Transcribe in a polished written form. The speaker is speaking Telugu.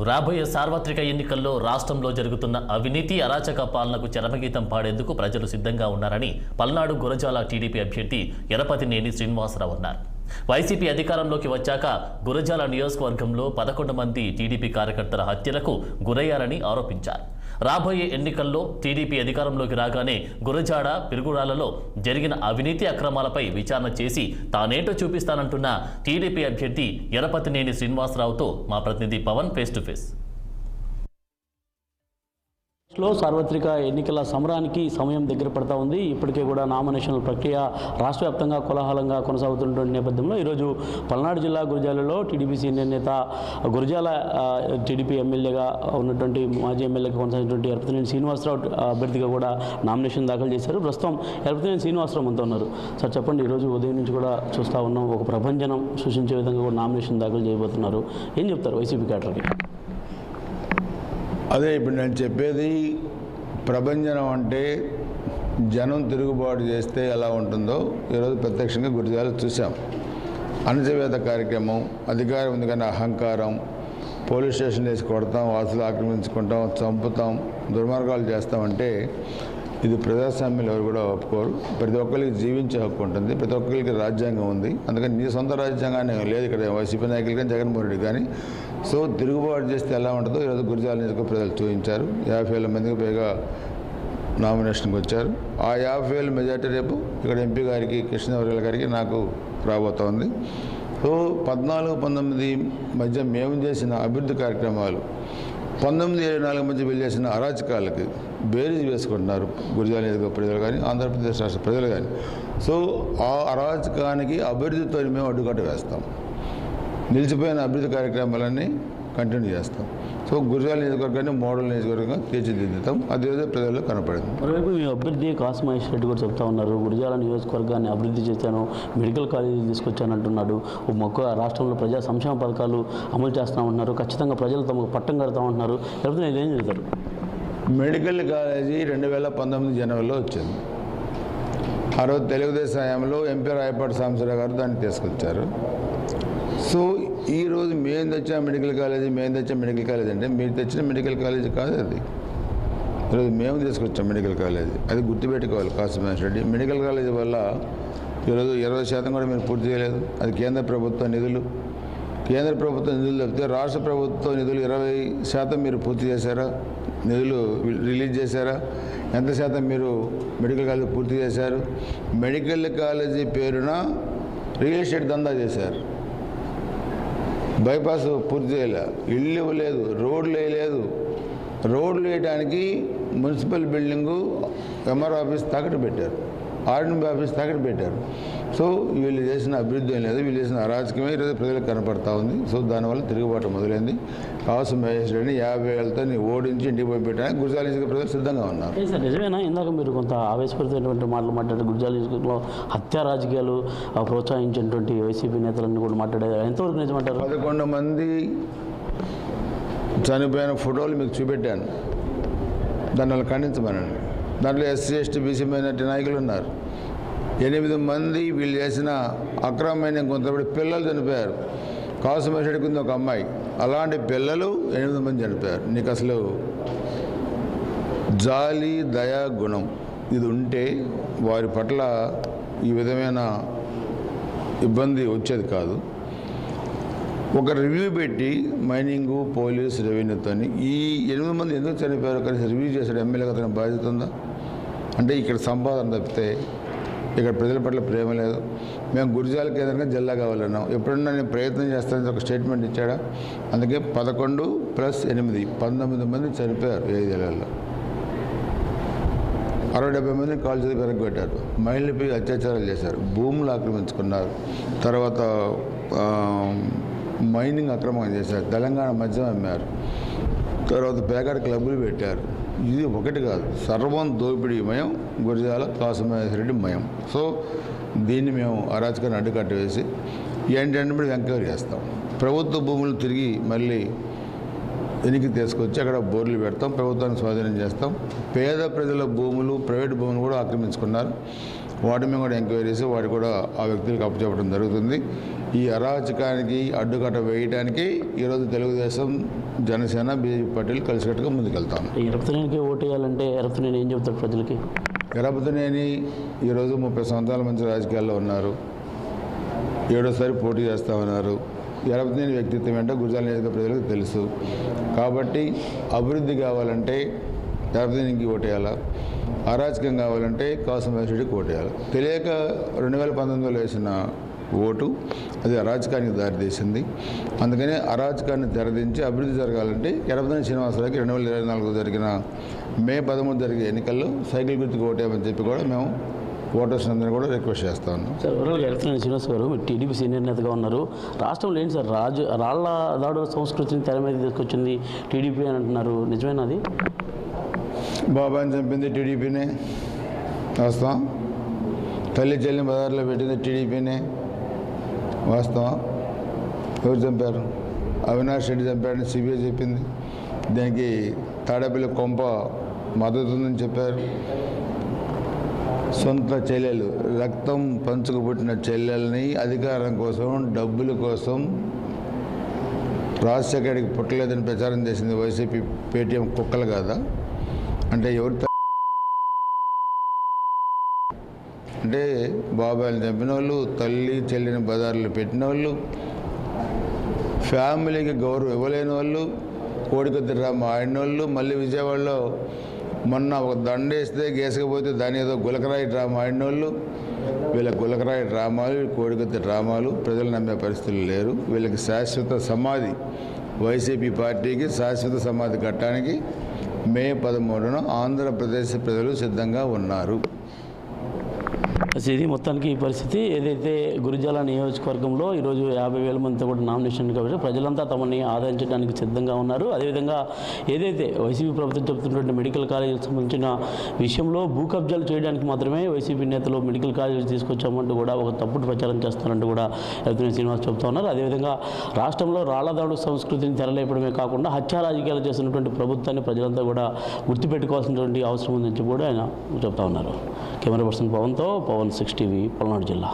రాబోయే సార్వత్రిక ఎన్నికల్లో రాష్ట్రంలో జరుగుతున్న అవినీతి అరాచక పాలనకు చరమగీతం పాడేందుకు ప్రజలు సిద్ధంగా ఉన్నారని పల్నాడు గురజాల టీడీపీ అభ్యర్థి ఎరపతినేని శ్రీనివాసరావు అన్నారు. వైసీపీ అధికారంలోకి వచ్చాక గురజాల నియోజకవర్గంలో 11 మంది టీడీపీ కార్యకర్తల హత్యలకు గురయ్యారని ఆరోపించారు. రాబోయే ఎన్నికల్లో టీడీపీ అధికారంలోకి రాగానే గురజాడ పిరుగురాలలో జరిగిన అవినీతి అక్రమాలపై విచారణ చేసి తానేంటో చూపిస్తానంటున్న టీడీపీ అభ్యర్థి ఎరపతినేని శ్రీనివాసరావుతో మా ప్రతినిధి పవన్ ఫేస్ టు ఫేస్. సార్వత్రిక ఎన్నికల సమరానికి సమయం దగ్గర పడతా ఉంది. ఇప్పటికే కూడా నామినేషన్ల ప్రక్రియ రాష్ట్ర వ్యాప్తంగా కోలాహలంగా కొనసాగుతున్న నేపథ్యంలో ఈరోజు పల్నాడు జిల్లా గురజాలలో టీడీపీ సీనియర్ నేత గురజాల టీడీపీ ఎమ్మెల్యేగా ఉన్నటువంటి మాజీ ఎమ్మెల్యేగా కొనసాగినటువంటి ఎరపతినేని శ్రీనివాసరావు అభ్యర్థిగా కూడా నామినేషన్ దాఖలు చేశారు. ప్రస్తుతం ఎరపతినేని శ్రీనివాసరావు మనతో ఉన్నారు. సార్ చెప్పండి, ఈరోజు ఉదయం నుంచి కూడా చూస్తూ ఉన్నాం, ఒక ప్రభంజనం సృష్టించే విధంగా కూడా నామినేషన్ దాఖలు చేయబోతున్నారు. ఏం చెప్తారు వైసీపీ క్యాడర్కి? అదే ఇప్పుడు నేను చెప్పేది, ప్రభంజనం అంటే జనం తిరుగుబాటు చేస్తే ఎలా ఉంటుందో ఈరోజు ప్రత్యక్షంగా గురజాల చూసాం. అణచివేత కార్యక్రమం, అధికారం ఉంది కానీ అహంకారం, పోలీస్ స్టేషన్ వేసి కొడతాం, వాసులు ఆక్రమించుకుంటాం, చంపుతాం, దుర్మార్గాలు చేస్తామంటే ఇది ప్రజాస్వామ్యంలో ఎవరు కూడా ఒప్పుకోరు. ప్రతి ఒక్కరికి జీవించే హక్కు ఉంటుంది, ప్రతి ఒక్కరికి రాజ్యాంగం ఉంది. అందుకని నీ సొంత రాజ్యాంగాన్ని లేదు ఇక్కడ వైసీపీ నాయకులు కానీ జగన్మోహన్ రెడ్డి కానీ. సో తిరుగుబాటు చేస్తే ఎలా ఉంటుందో ఈరోజు గురజాల నియోజకవర్గ ప్రజలు చూపించారు. 50,000 మందికి పైగా నామినేషన్కి వచ్చారు. ఆ 50,000 మెజార్టీ రేపు ఇక్కడ ఎంపీ గారికి, కృష్ణదేవరాయల గారికి, నాకు రాబోతోంది. సో 14-19 మధ్య మేము చేసిన అభివృద్ధి కార్యక్రమాలు 19-24 మధ్య వీళ్ళు చేసిన అరాచకాలకి బేరీజ్ వేసుకుంటున్నారు గురజాల నియోజకవర్గ ప్రజలు కానీ, ఆంధ్రప్రదేశ్ రాష్ట్ర ప్రజలు కానీ. సో ఆ అరాచకానికి అభివృద్ధితో మేము అడ్డుకట్ట వేస్తాం. నిలిచిపోయిన అభివృద్ధి కార్యక్రమాలన్నీ కంటిన్యూ చేస్తాం. సో గురజాల నియోజకవర్గాన్ని మోడల్ నియోజకవర్గంగా తీర్చిదిద్దుతాం. అదేవిధంగా ప్రజల్లో కనపడింది. మరోవైపు మీ అభ్యర్థి కాసు మహేష్ రెడ్డి కూడా చెప్తా ఉన్నారు, గురజాల నియోజకవర్గాన్ని అభివృద్ధి చేశాను, మెడికల్ కాలేజీలు తీసుకొచ్చానంటున్నాడు, మొక్క రాష్ట్రంలో ప్రజా సంక్షేమ పథకాలు అమలు చేస్తామంటున్నారు, ఖచ్చితంగా ప్రజలు తమకు పట్టం కడతామంటున్నారు. లేకపోతే నేను ఏం చెప్తారు? మెడికల్ కాలేజీ 2019 జనవరిలో వచ్చింది. ఆ రోజు తెలుగుదేశం హయాంలో ఎంపీ రాయపాటి సాంబశివరావు గారు దాన్ని తీసుకొచ్చారు. సో ఈరోజు మేము తెచ్చిన మెడికల్ కాలేజీ అంటే మీరు తెచ్చిన మెడికల్ కాలేజీ కాదు అది. ఈరోజు మేము తీసుకొచ్చాం మెడికల్ కాలేజీ. అది గుర్తుపెట్టుకోవాలి కాసు మహేష్ రెడ్డి. మెడికల్ కాలేజీ వల్ల ఈరోజు 20% కూడా మీరు పూర్తి చేయలేదు. అది కేంద్ర ప్రభుత్వ నిధులు. కేంద్ర ప్రభుత్వ నిధులు తప్పితే రాష్ట్ర ప్రభుత్వ నిధులు 20% మీరు పూర్తి చేశారా? నిధులు రిలీజ్ చేశారా? ఎంత శాతం మీరు మెడికల్ కాలేజీ పూర్తి చేశారు? మెడికల్ కాలేజీ పేరున రియల్ ఎస్టేట్ దందా చేశారు. బైపాస్ పూర్తి చేయలే, ఇళ్ళు ఇవ్వలేదు, రోడ్లు వేయలేదు. రోడ్లు వేయడానికి మున్సిపల్ బిల్డింగు, ఎంఆర్ ఆఫీస్ తాకట్టు పెట్టారు, ఆర్ఎండ్బి ఆఫీస్ తాకట్టు పెట్టారు. సో వీళ్ళు చేసిన అభివృద్ధి ఏం లేదు, వీళ్ళు చేసిన అరాచకమే ఈరోజు ప్రజలకు కనపడతా ఉంది. సో దానివల్ల తిరుగుబాటు మొదలైంది. కాసు మహేష్ రెడ్డిని 50,000తో ఓడించి ఇంటికి పోయి పెట్టడానికి గురజాల నియోజకవర్గ ప్రజలు సిద్ధంగా ఉన్నారు. సార్ నిజమేనా? ఇందాక మీరు కొంత ఆవేశపరిచినటువంటి మాటలు మాట్లాడారు. గురజాల నియోజకవర్గంలో హత్యా రాజకీయాలు ప్రోత్సహించినటువంటి వైసీపీ నేతలన్నీ కూడా మాట్లాడారు. ఎంతవరకు నిజమంటారు? 11 మంది చనిపోయిన ఫోటోలు మీకు చూపెట్టాను, దాన్ని వాళ్ళు ఖండించమనండి. దాంట్లో ఎస్సీ ఎస్టీ బీసీ మైనార్టీ నాయకులు ఉన్నారు. 8 మంది వీళ్ళు చేసిన అక్రమమైన కొంతమంది పిల్లలు చనిపోయారు. కాసు మహేష్ రెడ్డికి ఉంది ఒక అమ్మాయి. అలాంటి పిల్లలు 8 మంది చనిపోయారు. నీకు అసలు జాలి, దయా, గుణం ఇది ఉంటే వారి పట్ల ఈ విధమైన ఇబ్బంది వచ్చేది కాదు. ఒక రివ్యూ పెట్టి మైనింగు, పోలీస్, రెవెన్యూతో ఈ 8 మంది ఎందుకు చనిపోయారు కలిసి రివ్యూ చేశాడు ఎమ్మెల్యేగా అతని బాధ్యత ఉందా? అంటే ఇక్కడ సంపాదన తప్పితే ఇక్కడ ప్రజల పట్ల ప్రేమ లేదు. మేము గురజాల కేంద్రంగా జిల్లా కావాలన్నాం. ఎప్పుడన్నా నేను ప్రయత్నం చేస్తానని ఒక స్టేట్మెంట్ ఇచ్చాడా? అందుకే 11 + 8 19 మంది చనిపోయారు 5 ఏళ్లలో. 60-70 మందిని కాల్ చేసి వెనక్కి పెట్టారు. మహిళలపై అత్యాచారాలు చేశారు, భూములు ఆక్రమించుకున్నారు, తర్వాత మైనింగ్ అక్రమంగా చేశారు, తెలంగాణ మద్యం అమ్మారు, తర్వాత పేకాట క్లబ్బులు పెట్టారు. ఇది ఒకటి కాదు, సర్వం దోపిడీమయం గురజాల కాసు మహేష్ రెడ్డి మయం. సో దీన్ని మేము అరాచకాన్ని అడ్డుకట్ట వేసి ఏంటంటే కూడా ఎంక్వైరీ చేస్తాం. ప్రభుత్వ భూములు తిరిగి మళ్ళీ వెనక్కి తీసుకొచ్చి అక్కడ బోర్లు పెడతాం, ప్రభుత్వాన్ని స్వాధీనం చేస్తాం. పేద ప్రజల భూములు, ప్రైవేట్ భూములు కూడా ఆక్రమించుకున్నారు. వాటి మీద కూడా ఎంక్వైరీ చేసి వాటి కూడా ఆ వ్యక్తులకు అప్పచెప్పడం జరుగుతుంది. ఈ అరాచకానికి అడ్డుకట్ట వేయడానికి ఈరోజు తెలుగుదేశం, జనసేన, బీజేపీ పార్టీలు కలిసికట్టుగా ముందుకెళ్తాం. ఎరపతినేనికి ఓటు వేయాలంటే ఎరపతినేని ఏం చెప్తాడు ప్రజలకి? ఎరపతినేని ఈరోజు 30 సంవత్సరాల మంచి రాజకీయాల్లో ఉన్నారు, 7వసారి పోటీ చేస్తూ ఉన్నారు. ఎరపతినేని వ్యక్తిత్వం ఏంటో గురజాల నియోజక ప్రజలకు తెలుసు. కాబట్టి అభివృద్ధి కావాలంటే ఎరపతినేనికి ఓటేయాలా, అరాచకం కావాలంటే కాసం రెడ్డికి ఓటేయాలి. తెలియక 2019లో వేసిన ఓటు అది అరాచకానికి దారితీసింది. అందుకని అరాచకాన్ని తెరదించి అభివృద్ధి జరగాలంటే ఎరపతినేని శ్రీనివాసరావుకి 2024 జరిగిన మే 13 జరిగే ఎన్నికల్లో సైకిల్ గుర్తుకు ఓటేయమని చెప్పి కూడా మేము ఓటర్స్ అందరినీ కూడా రిక్వెస్ట్ చేస్తా ఉన్నాం. సార్, ఓవరాల్గా ఎరపతినేని శ్రీనివాస్ గారు మీరు టీడీపీ సీనియర్ నేతగా ఉన్నారు. రాష్ట్రంలో ఏంటి సార్ రాళ్ల దాడుల సంస్కృతిని తెర మీద తీసుకొచ్చింది టీడీపీ అని అంటున్నారు, నిజమేనా అది? బాబాని చంపింది టీడీపీనే వాస్తవం, తల్లి చెల్లిని బజార్లో పెట్టింది టీడీపీనే వాస్తవం. ఎవరు చంపారు? అవినాష్ రెడ్డి చంపాడని సిబిఐ చెప్పింది. దానికి తాడేపల్లి కొంప మద్దతు ఉందని చెప్పారు. సొంత చెల్లెలు, రక్తం పంచుకు పుట్టిన చెల్లెల్ని అధికారం కోసం, డబ్బుల కోసం రాజశేఖర్కి పుట్టలేదని ప్రచారం చేసింది వైసీపీ పేటీఎం కుక్కలు కాదా? అంటే ఎవరు అంటే బాబాయిని చంపిన వాళ్ళు, తల్లి చెల్లిని బజార్లో పెట్టిన వాళ్ళు, ఫ్యామిలీకి గౌరవం ఇవ్వలేని వాళ్ళు, కోడికొద్ది డ్రామా ఆడిన వాళ్ళు, మళ్ళీ విజయవాడలో మొన్న ఒక దండేస్తే గేసకపోతే దాని ఏదో గులకరాయి డ్రామా ఆడిన వాళ్ళు. వీళ్ళ గులకరాయి డ్రామాలు, కోడికొద్ది డ్రామాలు ప్రజలు నమ్మే పరిస్థితులు లేరు. వీళ్ళకి శాశ్వత సమాధి, వైసీపీ పార్టీకి శాశ్వత సమాధి కట్టడానికి మే 13న ఆంధ్రప్రదేశ్ ప్రజలు సిద్ధంగా ఉన్నారు. ఇది మొత్తానికి ఈ పరిస్థితి. ఏదైతే గురజాల నియోజకవర్గంలో ఈరోజు 50,000 మందితో కూడా నామినేషన్ కాబట్టి ప్రజలంతా తమని ఆదరించడానికి సిద్ధంగా ఉన్నారు. అదేవిధంగా ఏదైతే వైసీపీ ప్రభుత్వం చెబుతున్నటువంటి మెడికల్ కాలేజీలకు సంబంధించిన విషయంలో భూ కబ్జాలు చేయడానికి మాత్రమే వైసీపీ నేతలు మెడికల్ కాలేజీలు తీసుకొచ్చామంటూ కూడా ఒక తప్పుడు ప్రచారం చేస్తారంటూ కూడా ఎరపతినేని శ్రీనివాస్ చెబుతా ఉన్నారు. అదేవిధంగా రాష్ట్రంలో రాళ్లదాడు సంస్కృతిని తెరలేపడమే కాకుండా హత్యా రాజకీయాలు చేస్తున్నటువంటి ప్రభుత్వాన్ని ప్రజలంతా కూడా గుర్తుపెట్టుకోవాల్సినటువంటి అవసరం ఉందని చెప్పి కూడా ఆయన చెప్తా ఉన్నారు. కెమెరా పర్సన్ పవన్తో, పవన్ 6 టీవీ, పల్నాడు జిల్లా.